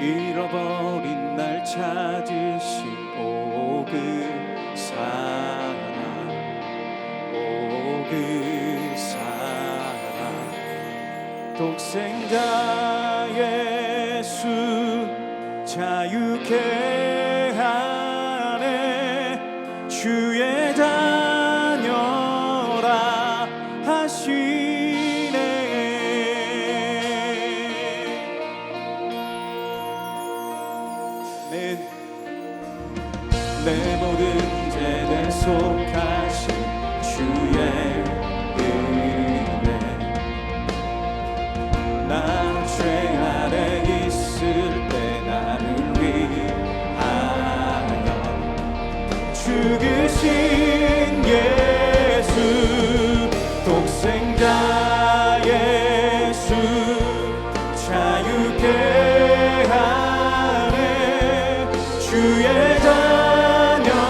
잃어버린 날 찾으신 오 그 사랑, 오 그 사랑, 독생자 예수 자유케 하네. 주의 자녀라 하시네. 내 모든 죄를 속하신 주의 은혜, 나 죄 아래 있을 때 나를 위하여 죽으신 예수, 독생자 예수 자유케 하네. 주의 자녀라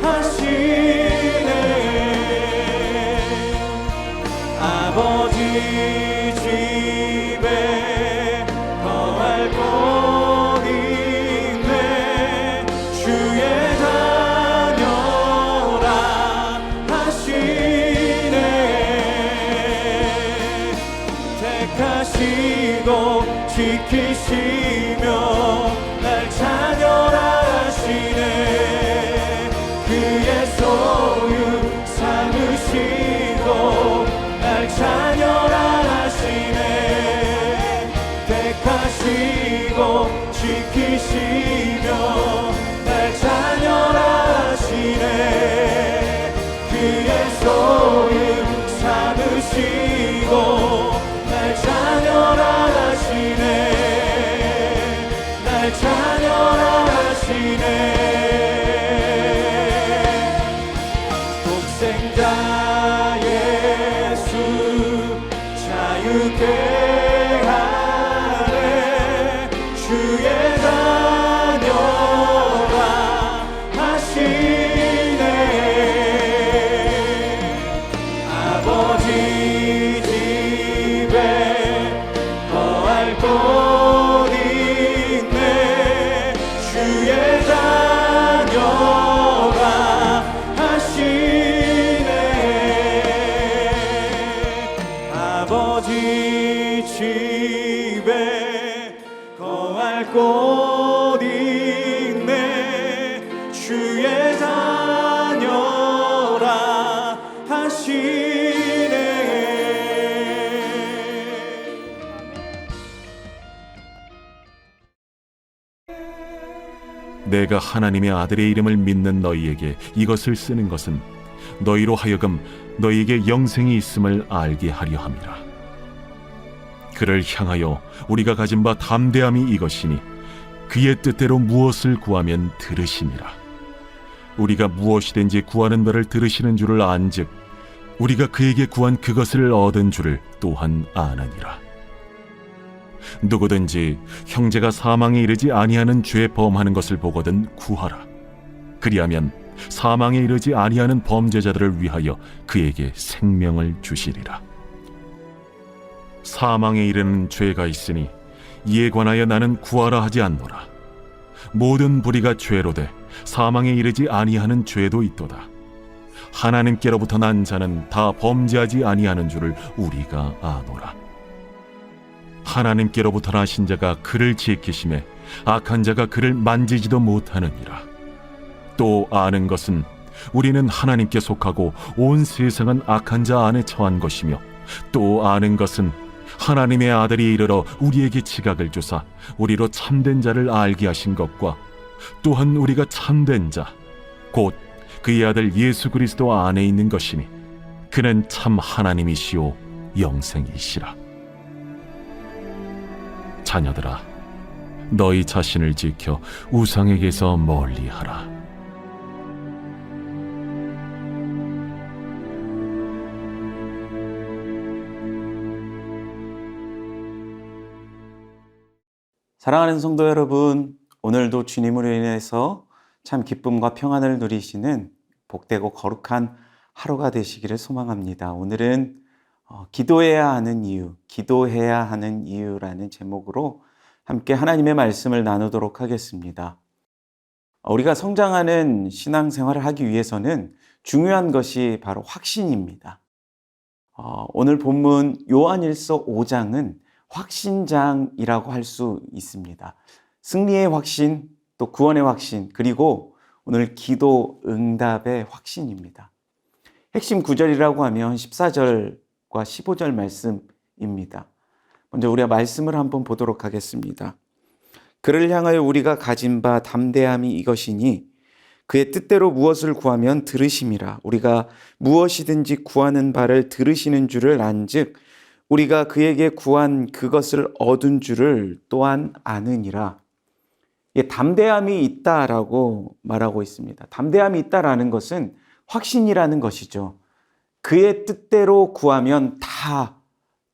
하시네. 아버지 집에 거할 곳 있네. 주의 자녀라 하시네. 택하시고 지키시며 날 자녀라 하시네. 그의 소유 삼으시고 날 자녀라 하시네. 택하시고 지키시며 날 자녀라 하시네. 그의 소유 삼으시고 날 자녀라 하시네. 날 자녀라 하시네. 독생자 예수 자유케 하네. 주의 자녀라 하시네. 아버지 집에 거할 곳 있네. 주의 자녀라 하시네. 아버지 집에 거할 곳 있네. 주의 자녀라 하시네. 내가 하나님의 아들의 이름을 믿는 너희에게 이것을 쓰는 것은 너희로 하여금 너희에게 영생이 있음을 알게 하려 함이라. 그를 향하여 우리가 가진 바 담대함이 이것이니 그의 뜻대로 무엇을 구하면 들으심이라. 우리가 무엇이든지 구하는 바를 들으시는 줄을 안즉 우리가 그에게 구한 그것을 얻은 줄을 또한 아느니라. 누구든지 형제가 사망에 이르지 아니하는 죄 범하는 것을 보거든 구하라. 그리하면 사망에 이르지 아니하는 범죄자들을 위하여 그에게 생명을 주시리라. 사망에 이르는 죄가 있으니 이에 관하여 나는 구하라 하지 않노라. 모든 불의가 죄로 돼 사망에 이르지 아니하는 죄도 있도다. 하나님께로부터 난 자는 다 범죄하지 아니하는 줄을 우리가 아노라. 하나님께로부터 나신 자가 그를 지키심에 악한 자가 그를 만지지도 못하느니라. 또 아는 것은 우리는 하나님께 속하고 온 세상은 악한 자 안에 처한 것이며, 또 아는 것은 하나님의 아들이 이르러 우리에게 지각을 주사 우리로 참된 자를 알게 하신 것과, 또한 우리가 참된 자 곧 그의 아들 예수 그리스도 안에 있는 것이니 그는 참 하나님이시오 영생이시라. 자녀들아, 너희 자신을 지켜 우상에게서 멀리하라. 사랑하는 성도 여러분, 오늘도 주님으로 인해서 참 기쁨과 평안을 누리시는 복되고 거룩한 하루가 되시기를 소망합니다. 오늘은 기도해야 하는 이유라는 제목으로 함께 하나님의 말씀을 나누도록 하겠습니다. 우리가 성장하는 신앙생활을 하기 위해서는 중요한 것이 바로 확신입니다. 오늘 본문 요한일서 5장은 확신장이라고 할 수 있습니다. 승리의 확신, 또 구원의 확신, 그리고 오늘 기도 응답의 확신입니다. 핵심 구절이라고 하면 14절과 15절 말씀입니다. 먼저 우리가 말씀을 한번 보도록 하겠습니다. 그를 향하여 우리가 가진 바 담대함이 이것이니 그의 뜻대로 무엇을 구하면 들으심이라. 우리가 무엇이든지 구하는 바를 들으시는 줄을 안즉 우리가 그에게 구한 그것을 얻은 줄을 또한 아느니라. 담대함이 있다라고 말하고 있습니다. 담대함이 있다라는 것은 확신이라는 것이죠. 그의 뜻대로 구하면 다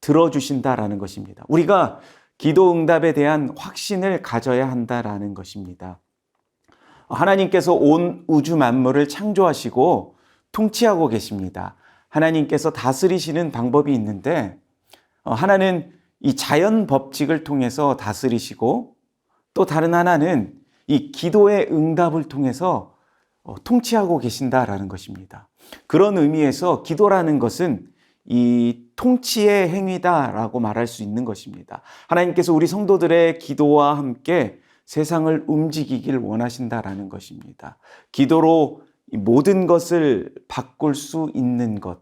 들어주신다라는 것입니다. 우리가 기도 응답에 대한 확신을 가져야 한다라는 것입니다. 하나님께서 온 우주 만물을 창조하시고 통치하고 계십니다. 하나님께서 다스리시는 방법이 있는데 하나는 이 자연 법칙을 통해서 다스리시고 또 다른 하나는 이 기도의 응답을 통해서 통치하고 계신다라는 것입니다. 그런 의미에서 기도라는 것은 이 통치의 행위다라고 말할 수 있는 것입니다. 하나님께서 우리 성도들의 기도와 함께 세상을 움직이길 원하신다라는 것입니다. 기도로 모든 것을 바꿀 수 있는 것.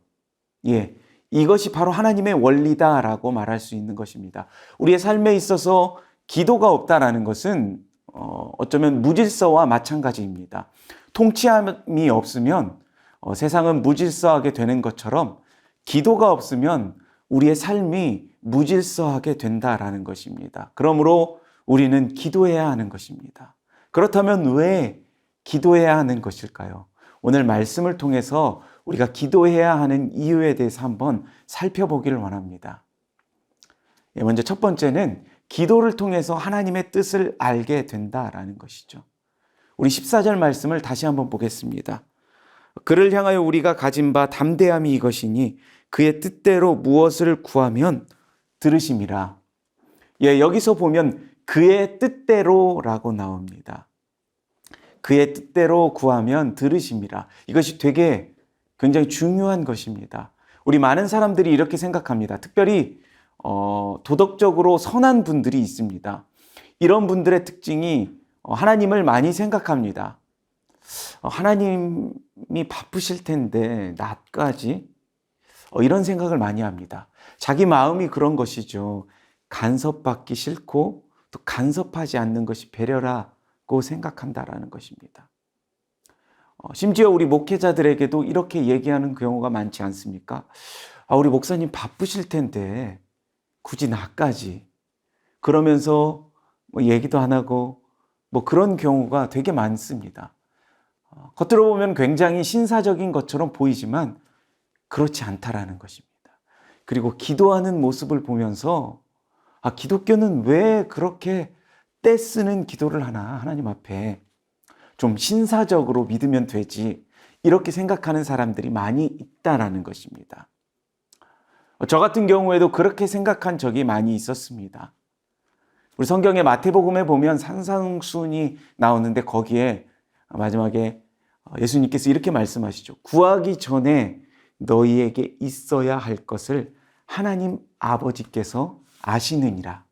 이것이 바로 하나님의 원리다라고 말할 수 있는 것입니다. 우리의 삶에 있어서 기도가 없다라는 것은 어쩌면 무질서와 마찬가지입니다. 통치함이 없으면 세상은 무질서하게 되는 것처럼 기도가 없으면 우리의 삶이 무질서하게 된다라는 것입니다. 그러므로 우리는 기도해야 하는 것입니다. 그렇다면 왜 기도해야 하는 것일까요? 오늘 말씀을 통해서 우리가 기도해야 하는 이유에 대해서 한번 살펴보기를 원합니다. 먼저 첫 번째는 기도를 통해서 하나님의 뜻을 알게 된다라는 것이죠. 우리 14절 말씀을 다시 한번 보겠습니다. 그를 향하여 우리가 가진 바 담대함이 이것이니 그의 뜻대로 무엇을 구하면 들으심이라. 여기서 보면 그의 뜻대로라고 나옵니다. 그의 뜻대로 구하면 들으심이라. 이것이 되게 굉장히 중요한 것입니다. 우리 많은 사람들이 이렇게 생각합니다. 특별히 도덕적으로 선한 분들이 있습니다. 이런 분들의 특징이 하나님을 많이 생각합니다. 하나님이 바쁘실 텐데 나까지 이런 생각을 많이 합니다. 자기 마음이 그런 것이죠. 간섭받기 싫고 또 간섭하지 않는 것이 배려라고 생각한다라는 것입니다. 심지어 우리 목회자들에게도 이렇게 얘기하는 경우가 많지 않습니까? 우리 목사님 바쁘실 텐데 굳이 나까지 그러면서 얘기도 안 하고 그런 경우가 되게 많습니다. 겉으로 보면 굉장히 신사적인 것처럼 보이지만 그렇지 않다라는 것입니다. 그리고 기도하는 모습을 보면서 기독교는 왜 그렇게 떼쓰는 기도를 하나? 하나님 앞에 좀 신사적으로 믿으면 되지 이렇게 생각하는 사람들이 많이 있다라는 것입니다. 저 같은 경우에도 그렇게 생각한 적이 많이 있었습니다. 우리 성경의 마태복음에 보면 산상순이 나오는데 거기에 마지막에 예수님께서 이렇게 말씀하시죠. 구하기 전에 너희에게 있어야 할 것을 하나님 아버지께서 아시느니라.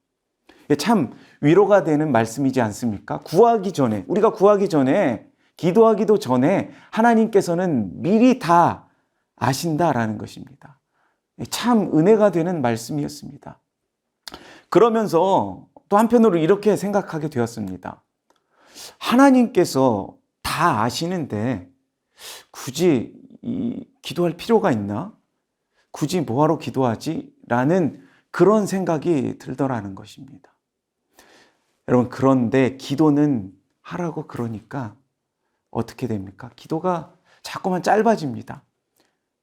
참 위로가 되는 말씀이지 않습니까? 구하기 전에, 우리가 구하기 전에, 기도하기도 전에 하나님께서는 미리 다 아신다라는 것입니다. 참 은혜가 되는 말씀이었습니다. 그러면서 또 한편으로 이렇게 생각하게 되었습니다. 하나님께서 다 아시는데 굳이 기도할 필요가 있나? 굳이 뭐하러 기도하지? 라는 그런 생각이 들더라는 것입니다. 여러분, 그런데 기도는 하라고 그러니까 어떻게 됩니까? 기도가 자꾸만 짧아집니다.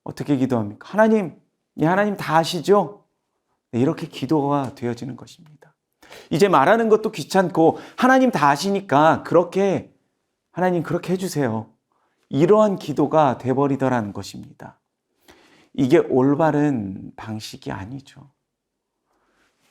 어떻게 기도합니까? 하나님 다 아시죠? 이렇게 기도가 되어지는 것입니다. 이제 말하는 것도 귀찮고 하나님 다 아시니까 하나님 그렇게 해주세요. 이러한 기도가 돼버리더라는 것입니다. 이게 올바른 방식이 아니죠.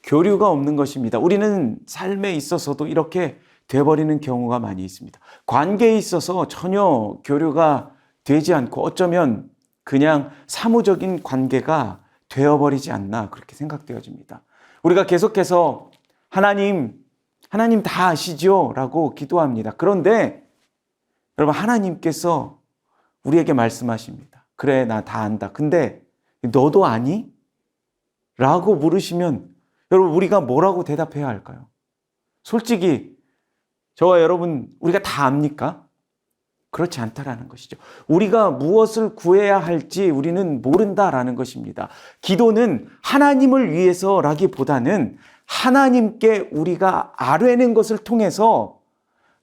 교류가 없는 것입니다. 우리는 삶에 있어서도 이렇게 돼버리는 경우가 많이 있습니다. 관계에 있어서 전혀 교류가 되지 않고 어쩌면 그냥 사무적인 관계가 되어버리지 않나 그렇게 생각되어집니다. 우리가 계속해서 하나님 다 아시죠? 라고 기도합니다. 그런데 여러분, 하나님께서 우리에게 말씀하십니다. 그래, 나 다 안다. 근데 너도 아니? 라고 물으시면 여러분, 우리가 뭐라고 대답해야 할까요? 솔직히 저와 여러분, 우리가 다 압니까? 그렇지 않다라는 것이죠. 우리가 무엇을 구해야 할지 우리는 모른다라는 것입니다. 기도는 하나님을 위해서라기보다는 하나님께 우리가 아뢰는 것을 통해서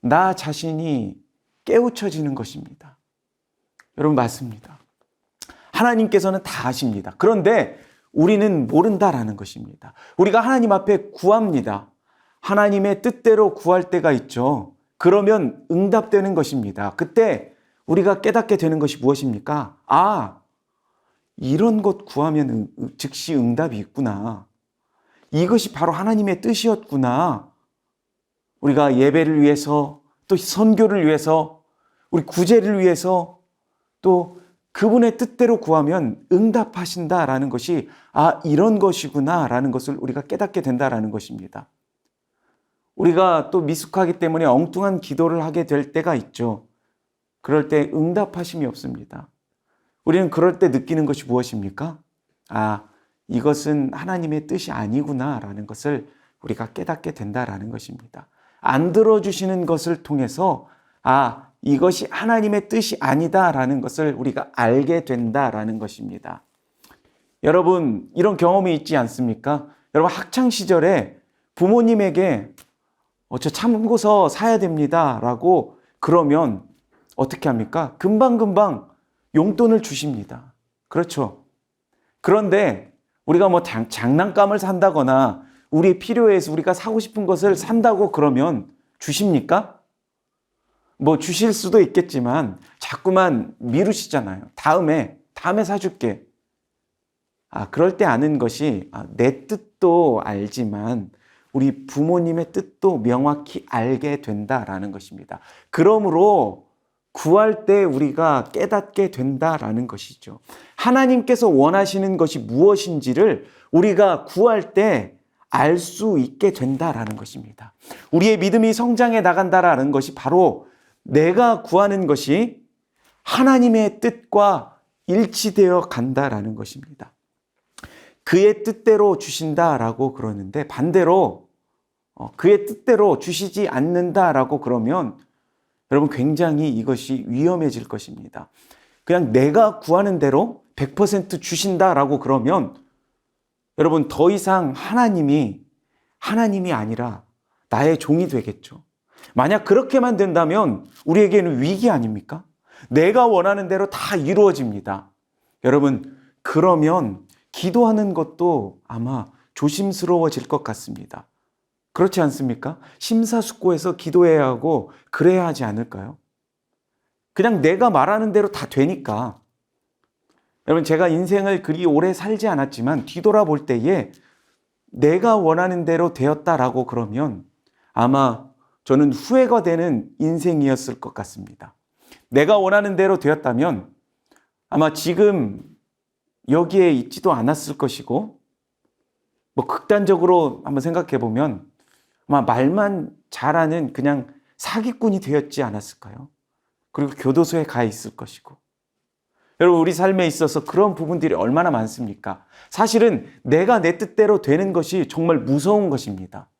나 자신이 깨우쳐지는 것입니다. 여러분, 맞습니다. 하나님께서는 다 아십니다. 그런데 우리는 모른다라는 것입니다. 우리가 하나님 앞에 구합니다. 하나님의 뜻대로 구할 때가 있죠. 그러면 응답되는 것입니다. 그때 우리가 깨닫게 되는 것이 무엇입니까? 아, 이런 것 구하면 즉시 응답이 있구나. 이것이 바로 하나님의 뜻이었구나. 우리가 예배를 위해서, 또 선교를 위해서, 우리 구제를 위해서, 또 그분의 뜻대로 구하면 응답하신다라는 것이 아, 이런 것이구나라는 것을 우리가 깨닫게 된다라는 것입니다. 우리가 또 미숙하기 때문에 엉뚱한 기도를 하게 될 때가 있죠. 그럴 때 응답하심이 없습니다. 우리는 그럴 때 느끼는 것이 무엇입니까? 아, 이것은 하나님의 뜻이 아니구나라는 것을 우리가 깨닫게 된다라는 것입니다. 안 들어주시는 것을 통해서 아, 이것이 하나님의 뜻이 아니다라는 것을 우리가 알게 된다라는 것입니다. 여러분, 이런 경험이 있지 않습니까? 여러분, 학창 시절에 부모님에게 저 참고서 사야 됩니다 라고 그러면 어떻게 합니까? 금방금방 용돈을 주십니다. 그렇죠? 그런데 우리가 뭐 장난감을 산다거나 우리의 필요에 의해서 우리가 사고 싶은 것을 산다고 그러면 주십니까? 뭐 주실 수도 있겠지만 자꾸만 미루시잖아요. 다음에 사줄게. 아, 그럴 때 아는 것이 내 뜻도 알지만 우리 부모님의 뜻도 명확히 알게 된다라는 것입니다. 그러므로 구할 때 우리가 깨닫게 된다라는 것이죠. 하나님께서 원하시는 것이 무엇인지를 우리가 구할 때 알 수 있게 된다라는 것입니다. 우리의 믿음이 성장해 나간다라는 것이 바로 내가 구하는 것이 하나님의 뜻과 일치되어 간다라는 것입니다. 그의 뜻대로 주신다라고 그러는데 반대로 그의 뜻대로 주시지 않는다라고 그러면 여러분 굉장히 이것이 위험해질 것입니다. 그냥 내가 구하는 대로 100% 주신다라고 그러면 여러분 더 이상 하나님이 아니라 나의 종이 되겠죠. 만약 그렇게만 된다면 우리에게는 위기 아닙니까? 내가 원하는 대로 다 이루어집니다. 여러분, 그러면 기도하는 것도 아마 조심스러워질 것 같습니다. 그렇지 않습니까? 심사숙고해서 기도해야 하고 그래야 하지 않을까요? 그냥 내가 말하는 대로 다 되니까. 여러분, 제가 인생을 그리 오래 살지 않았지만 뒤돌아볼 때에 내가 원하는 대로 되었다라고 그러면 아마 저는 후회가 되는 인생이었을 것 같습니다. 내가 원하는 대로 되었다면 아마 지금 여기에 있지도 않았을 것이고, 뭐 극단적으로 한번 생각해 보면 아마 말만 잘하는 그냥 사기꾼이 되었지 않았을까요? 그리고 교도소에 가 있을 것이고. 여러분, 우리 삶에 있어서 그런 부분들이 얼마나 많습니까? 사실은 내가 내 뜻대로 되는 것이 정말 무서운 것입니다.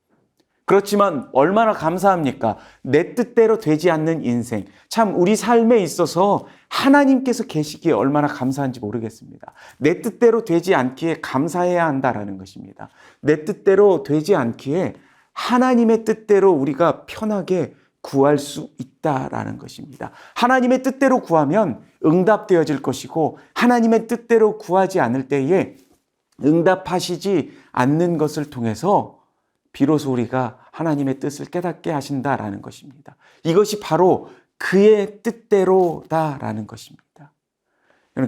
그렇지만 얼마나 감사합니까? 내 뜻대로 되지 않는 인생. 참 우리 삶에 있어서 하나님께서 계시기에 얼마나 감사한지 모르겠습니다. 내 뜻대로 되지 않기에 감사해야 한다라는 것입니다. 내 뜻대로 되지 않기에 하나님의 뜻대로 우리가 편하게 구할 수 있다라는 것입니다. 하나님의 뜻대로 구하면 응답되어질 것이고 하나님의 뜻대로 구하지 않을 때에 응답하시지 않는 것을 통해서 비로소 우리가 하나님의 뜻을 깨닫게 하신다라는 것입니다. 이것이 바로 그의 뜻대로다라는 것입니다.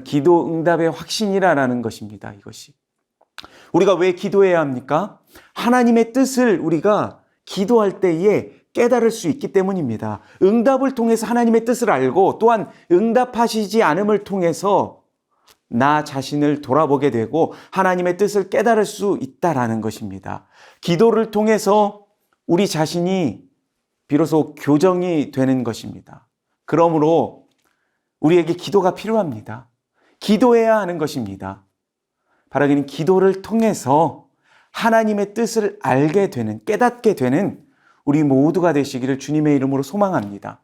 기도 응답의 확신이라는 것입니다. 이것이. 우리가 왜 기도해야 합니까? 하나님의 뜻을 우리가 기도할 때에 깨달을 수 있기 때문입니다. 응답을 통해서 하나님의 뜻을 알고 또한 응답하시지 않음을 통해서 나 자신을 돌아보게 되고 하나님의 뜻을 깨달을 수 있다라는 것입니다. 기도를 통해서 우리 자신이 비로소 교정이 되는 것입니다. 그러므로 우리에게 기도가 필요합니다. 기도해야 하는 것입니다. 바라기는 기도를 통해서 하나님의 뜻을 알게 되는, 깨닫게 되는 우리 모두가 되시기를 주님의 이름으로 소망합니다.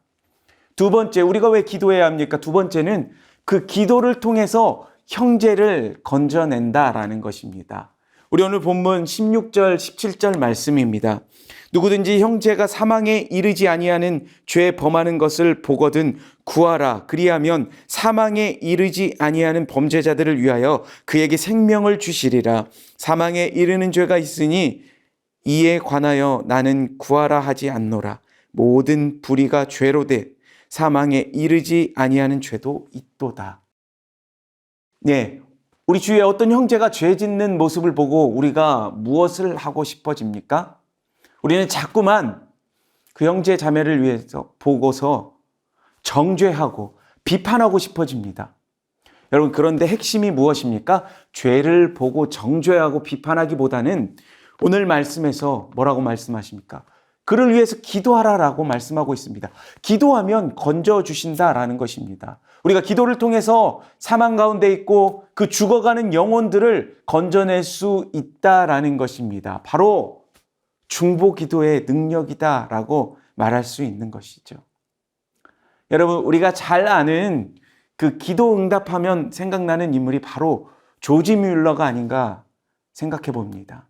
두 번째, 우리가 왜 기도해야 합니까? 두 번째는 그 기도를 통해서 형제를 건져낸다라는 것입니다. 우리 오늘 본문 16절, 17절 말씀입니다. 누구든지 형제가 사망에 이르지 아니하는 죄 범하는 것을 보거든 구하라. 그리하면 사망에 이르지 아니하는 범죄자들을 위하여 그에게 생명을 주시리라. 사망에 이르는 죄가 있으니 이에 관하여 나는 구하라 하지 않노라. 모든 불의가 죄로 돼 사망에 이르지 아니하는 죄도 있도다. 네, 우리 주위에 어떤 형제가 죄 짓는 모습을 보고 우리가 무엇을 하고 싶어집니까? 우리는 자꾸만 그 형제 자매를 위해서 보고서 정죄하고 비판하고 싶어집니다. 여러분, 그런데 핵심이 무엇입니까? 죄를 보고 정죄하고 비판하기보다는 오늘 말씀에서 뭐라고 말씀하십니까? 그를 위해서 기도하라라고 말씀하고 있습니다. 기도하면 건져주신다라는 것입니다. 우리가 기도를 통해서 사망 가운데 있고 그 죽어가는 영혼들을 건져낼 수 있다라는 것입니다. 바로 중보 기도의 능력이다라고 말할 수 있는 것이죠. 여러분, 우리가 잘 아는 그 기도 응답하면 생각나는 인물이 바로 조지 뮬러가 아닌가 생각해 봅니다.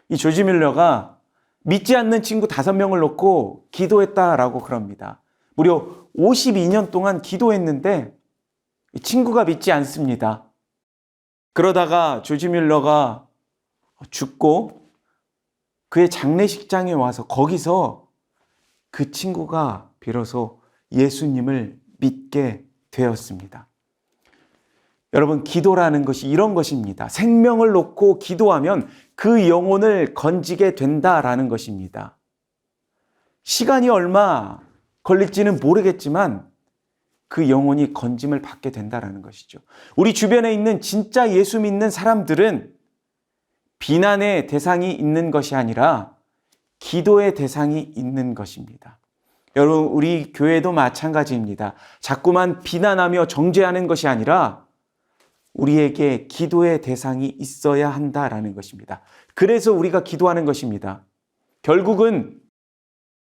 이 조지 뮬러가 믿지 않는 친구 5명을 놓고 기도했다라고 그럽니다. 무려 52년 동안 기도했는데 이 친구가 믿지 않습니다. 그러다가 조지 뮬러가 죽고 그의 장례식장에 와서 거기서 그 친구가 비로소 예수님을 믿게 되었습니다. 여러분, 기도라는 것이 이런 것입니다. 생명을 놓고 기도하면 그 영혼을 건지게 된다라는 것입니다. 시간이 얼마 걸릴지는 모르겠지만 그 영혼이 건짐을 받게 된다라는 것이죠. 우리 주변에 있는 진짜 예수 믿는 사람들은 비난의 대상이 있는 것이 아니라 기도의 대상이 있는 것입니다. 여러분, 우리 교회도 마찬가지입니다. 자꾸만 비난하며 정죄하는 것이 아니라 우리에게 기도의 대상이 있어야 한다라는 것입니다. 그래서 우리가 기도하는 것입니다. 결국은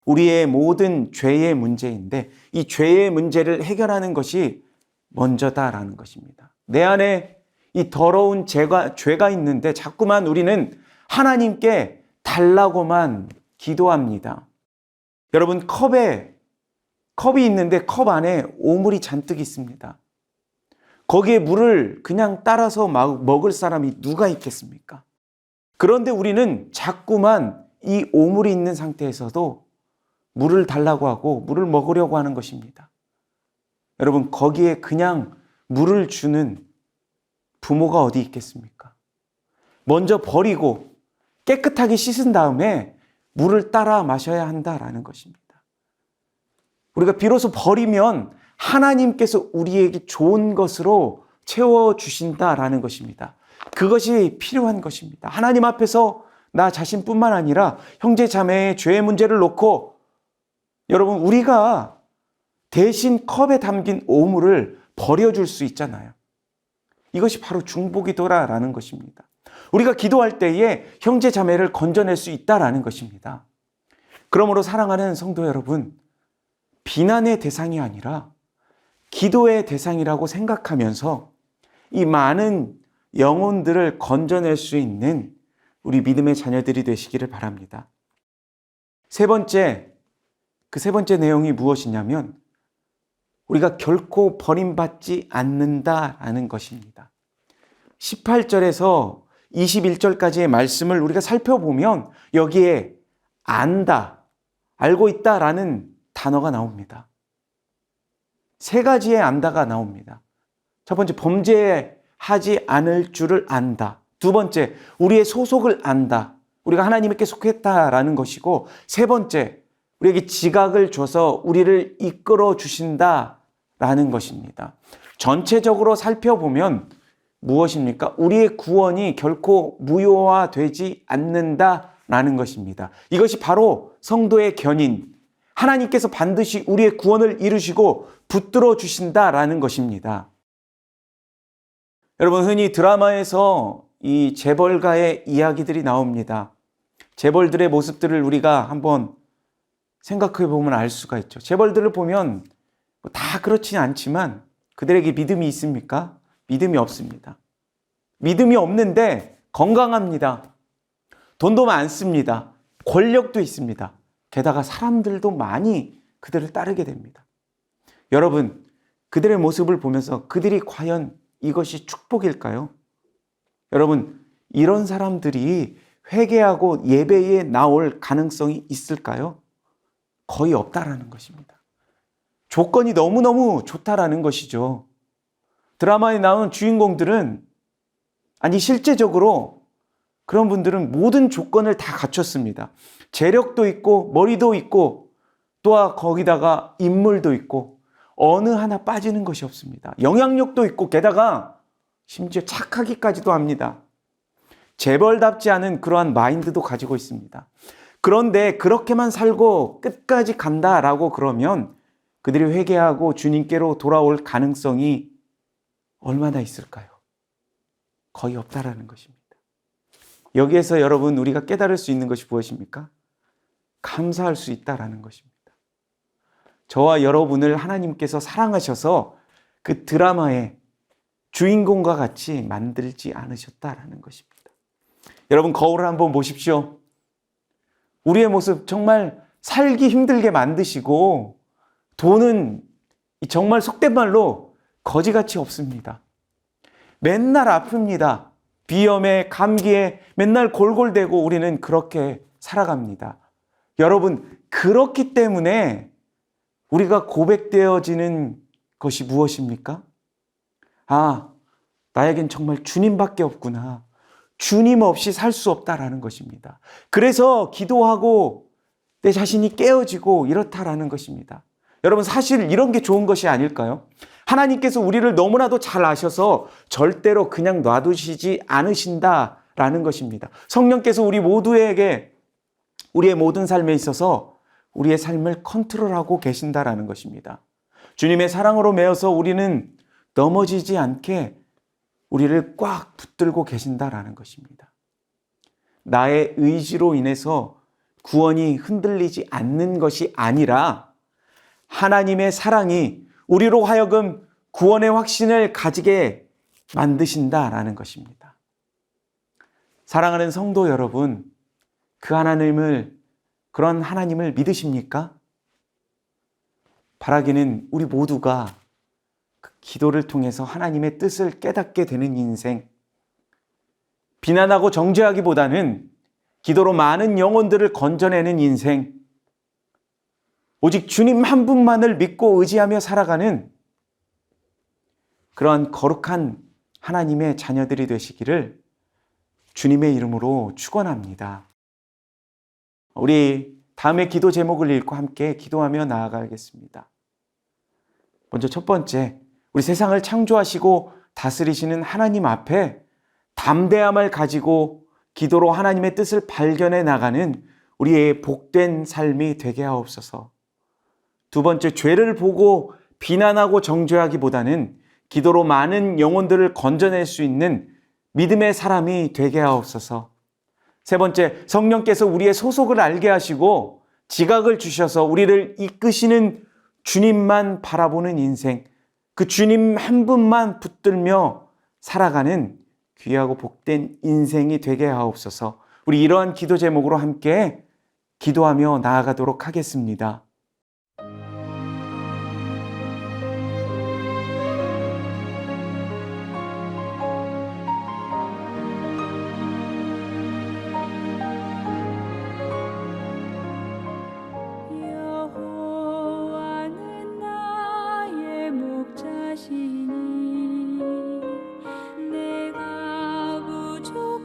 우리의 모든 죄의 문제인데 이 죄의 문제를 해결하는 것이 먼저다라는 것입니다. 내 안에 이 더러운 죄가 있는데 자꾸만 우리는 하나님께 달라고만 기도합니다. 여러분, 컵이 있는데 컵 안에 오물이 잔뜩 있습니다. 거기에 물을 그냥 따라서 먹을 사람이 누가 있겠습니까? 그런데 우리는 자꾸만 이 오물이 있는 상태에서도 물을 달라고 하고 물을 먹으려고 하는 것입니다. 여러분, 거기에 그냥 물을 주는 부모가 어디 있겠습니까? 먼저 버리고 깨끗하게 씻은 다음에 물을 따라 마셔야 한다라는 것입니다. 우리가 비로소 버리면 하나님께서 우리에게 좋은 것으로 채워주신다라는 것입니다. 그것이 필요한 것입니다. 하나님 앞에서 나 자신뿐만 아니라 형제 자매의 죄의 문제를 놓고 여러분, 우리가 대신 컵에 담긴 오물을 버려줄 수 있잖아요. 이것이 바로 중보기도라는 것입니다. 우리가 기도할 때에 형제 자매를 건져낼 수 있다라는 것입니다. 그러므로 사랑하는 성도 여러분, 비난의 대상이 아니라 기도의 대상이라고 생각하면서 이 많은 영혼들을 건져낼 수 있는 우리 믿음의 자녀들이 되시기를 바랍니다. 그 세 번째 내용이 무엇이냐면 우리가 결코 버림받지 않는다라는 것입니다. 18절에서 21절까지의 말씀을 우리가 살펴보면 여기에 안다, 알고 있다라는 단어가 나옵니다. 3가지의 안다가 나옵니다. 첫 번째, 범죄하지 않을 줄을 안다. 두 번째, 우리의 소속을 안다. 우리가 하나님께 속했다라는 것이고, 세 번째, 우리에게 지각을 줘서 우리를 이끌어 주신다라는 것입니다. 전체적으로 살펴보면 무엇입니까? 우리의 구원이 결코 무효화되지 않는다라는 것입니다. 이것이 바로 성도의 견인, 하나님께서 반드시 우리의 구원을 이루시고 붙들어 주신다라는 것입니다. 여러분, 흔히 드라마에서 이 재벌가의 이야기들이 나옵니다. 재벌들의 모습들을 우리가 한번 생각해 보면 알 수가 있죠. 재벌들을 보면 다 그렇지는 않지만 그들에게 믿음이 있습니까? 믿음이 없습니다. 믿음이 없는데 건강합니다. 돈도 많습니다. 권력도 있습니다. 게다가 사람들도 많이 그들을 따르게 됩니다. 여러분, 그들의 모습을 보면서 그들이 과연 이것이 축복일까요? 여러분, 이런 사람들이 회개하고 예배에 나올 가능성이 있을까요? 거의 없다라는 것입니다. 조건이 너무너무 좋다라는 것이죠. 드라마에 나오는 주인공들은, 아니 실제적으로 그런 분들은 모든 조건을 다 갖췄습니다. 재력도 있고 머리도 있고 또 거기다가 인물도 있고 어느 하나 빠지는 것이 없습니다. 영향력도 있고 게다가 심지어 착하기까지도 합니다. 재벌답지 않은 그러한 마인드도 가지고 있습니다. 그런데 그렇게만 살고 끝까지 간다라고 그러면 그들이 회개하고 주님께로 돌아올 가능성이 얼마나 있을까요? 거의 없다라는 것입니다. 여기에서 여러분, 우리가 깨달을 수 있는 것이 무엇입니까? 감사할 수 있다라는 것입니다. 저와 여러분을 하나님께서 사랑하셔서 그 드라마의 주인공과 같이 만들지 않으셨다라는 것입니다. 여러분, 거울을 한번 보십시오. 우리의 모습 정말 살기 힘들게 만드시고 돈은 정말 속된 말로 거지같이 없습니다. 맨날 아픕니다. 비염에 감기에 맨날 골골대고 우리는 그렇게 살아갑니다. 여러분, 그렇기 때문에 우리가 고백되어지는 것이 무엇입니까? 아, 나에겐 정말 주님밖에 없구나. 주님 없이 살 수 없다라는 것입니다. 그래서 기도하고 내 자신이 깨어지고 이렇다라는 것입니다. 여러분, 사실 이런 게 좋은 것이 아닐까요? 하나님께서 우리를 너무나도 잘 아셔서 절대로 그냥 놔두시지 않으신다라는 것입니다. 성령께서 우리 모두에게 우리의 모든 삶에 있어서 우리의 삶을 컨트롤하고 계신다라는 것입니다. 주님의 사랑으로 매어서 우리는 넘어지지 않게 우리를 꽉 붙들고 계신다라는 것입니다. 나의 의지로 인해서 구원이 흔들리지 않는 것이 아니라 하나님의 사랑이 우리로 하여금 구원의 확신을 가지게 만드신다라는 것입니다. 사랑하는 성도 여러분, 그런 하나님을 믿으십니까? 바라기는 우리 모두가 그 기도를 통해서 하나님의 뜻을 깨닫게 되는 인생, 비난하고 정죄하기보다는 기도로 많은 영혼들을 건져내는 인생, 오직 주님 한 분만을 믿고 의지하며 살아가는 그러한 거룩한 하나님의 자녀들이 되시기를 주님의 이름으로 축원합니다. 우리 다음에 기도 제목을 읽고 함께 기도하며 나아가겠습니다. 먼저 첫 번째, 우리 세상을 창조하시고 다스리시는 하나님 앞에 담대함을 가지고 기도로 하나님의 뜻을 발견해 나가는 우리의 복된 삶이 되게 하옵소서. 두 번째, 죄를 보고 비난하고 정죄하기보다는 기도로 많은 영혼들을 건져낼 수 있는 믿음의 사람이 되게 하옵소서. 세 번째, 성령께서 우리의 소속을 알게 하시고 지각을 주셔서 우리를 이끄시는 주님만 바라보는 인생, 그 주님 한 분만 붙들며 살아가는 귀하고 복된 인생이 되게 하옵소서. 우리 이러한 기도 제목으로 함께 기도하며 나아가도록 하겠습니다. 여호와는 나의 목자시니 내가 부족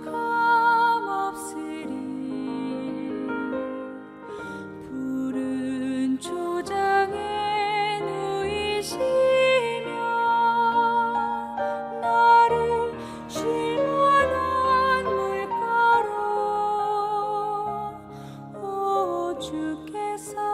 주께서